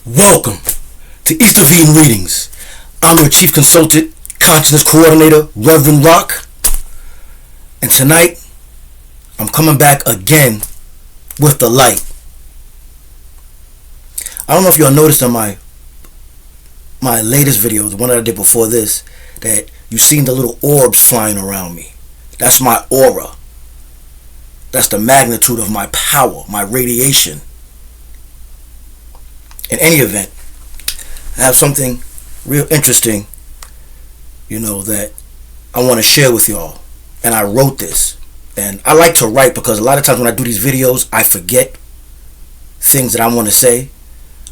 Welcome to East of Eden Readings. I'm your Chief Consultant, Consciousness Coordinator, Reverend Rock. And tonight, I'm coming back again with the light. I don't know if y'all noticed on my latest video, the one that I did before this, that you seen the little orbs flying around me. That's my aura. That's the magnitude of my power, my radiation. In any event, I have something real interesting, that I want to share with y'all. And I wrote this. And I like to write because a lot of times when I do these videos, I forget things that I want to say.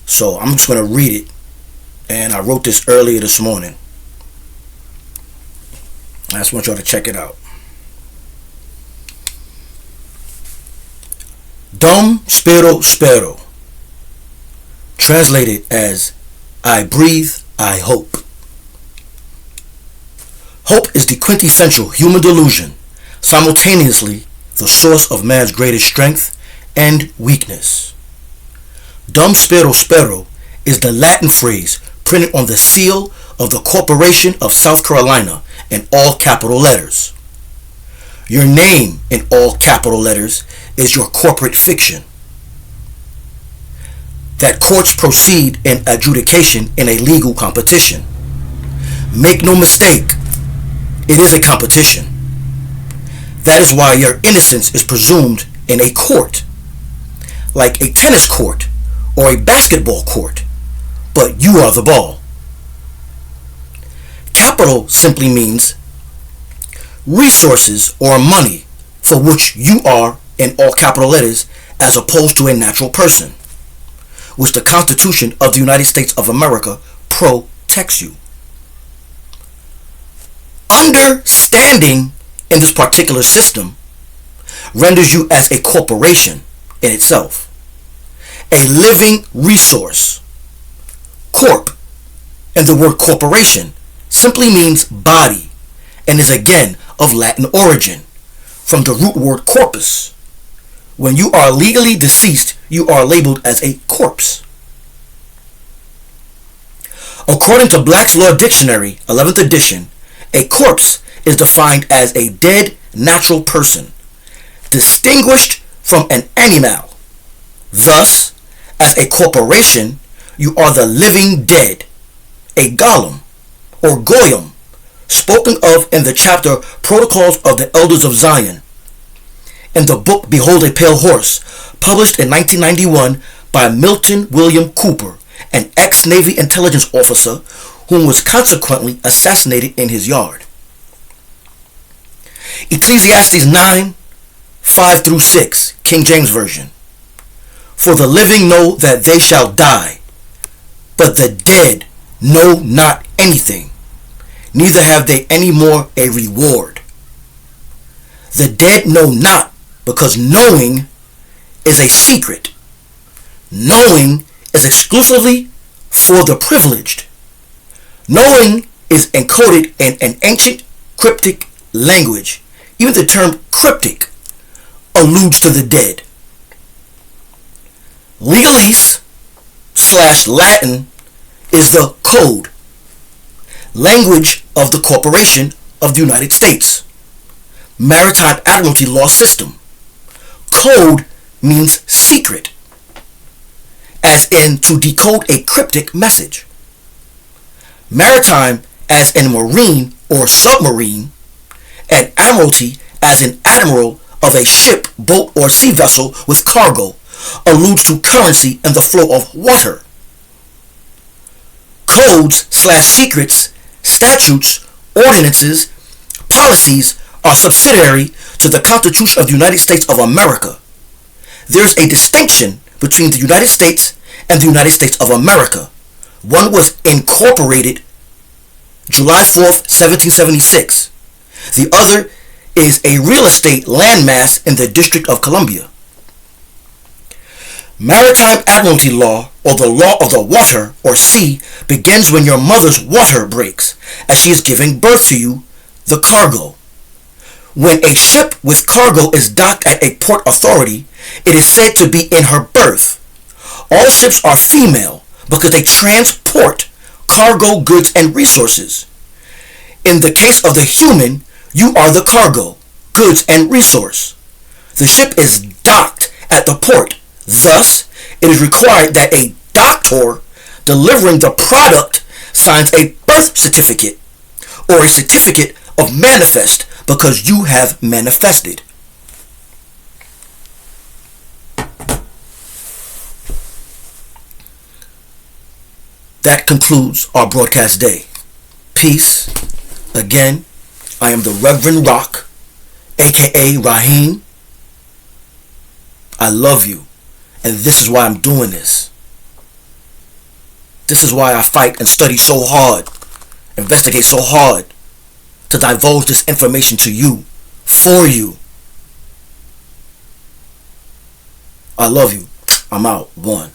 So I'm just going to read it. And I wrote this earlier this morning. I just want y'all to check it out. Dum Spiro Spero. Translated as, I breathe, I hope. Hope is the quintessential human delusion, simultaneously the source of man's greatest strength and weakness. Dum Spiro Spero is the Latin phrase printed on the seal of the Corporation of South Carolina in all capital letters. Your name in all capital letters is your corporate fiction. That courts proceed in adjudication in a legal competition. Make no mistake, it is a competition. That is why your innocence is presumed in a court, like a tennis court or a basketball court, but you are the ball. Capital simply means resources or money for which you are, in all capital letters, as opposed to a natural person, which the Constitution of the United States of America protects you. Understanding in this particular system renders you as a corporation in itself, a living resource. Corp, and the word corporation, simply means body and is again of Latin origin, from the root word corpus. When you are legally deceased, you are labeled as a corpse. According to Black's Law Dictionary, 11th edition, a corpse is defined as a dead natural person, distinguished from an animal. Thus, as a corporation, you are the living dead, a golem, or goyim, spoken of in the chapter Protocols of the Elders of Zion, in the book Behold a Pale Horse, published in 1991 by Milton William Cooper, an ex-Navy intelligence officer whom was consequently assassinated in his yard. Ecclesiastes 9, 5 through 6, King James Version. For the living know that they shall die, but the dead know not anything, neither have they any more a reward. The dead know not, because knowing is a secret. Knowing is exclusively for the privileged. Knowing is encoded in an ancient cryptic language. Even the term cryptic alludes to the dead. Legalese / Latin is the code, language of the Corporation of the United States, maritime-admiralty-law system. Code means secret, as in to decode a cryptic message. Maritime as in marine or submarine, and admiralty as an admiral of a ship, boat, or sea vessel with cargo, alludes to currency and the flow of water. Codes / secrets, statutes, ordinances, policies are subsidiary to the Constitution of the United States of America. There is a distinction between the United States and the United States of America. One was incorporated July 4th, 1776. The other is a real estate landmass in the District of Columbia. Maritime-admiralty-law, or the law of the water or sea, begins when your mother's water breaks, as she is giving birth to you, the cargo. When a ship with cargo is docked at a port authority, it is said to be in her berth. All ships are female, because they transport cargo, goods, and resources. In the case of the human, you are the cargo, goods, and resource. The ship is docked at the port. Thus, it is required that a doctor delivering the product signs a birth certificate or a certificate of manifest because you have manifested. That concludes our broadcast day. Peace. Again, I am the Reverend Rock, aka Raheem. I love you, and this is why I'm doing this. This is why I fight and study so hard, investigate so hard, to divulge this information to you, for you. I love you. I'm out. 1.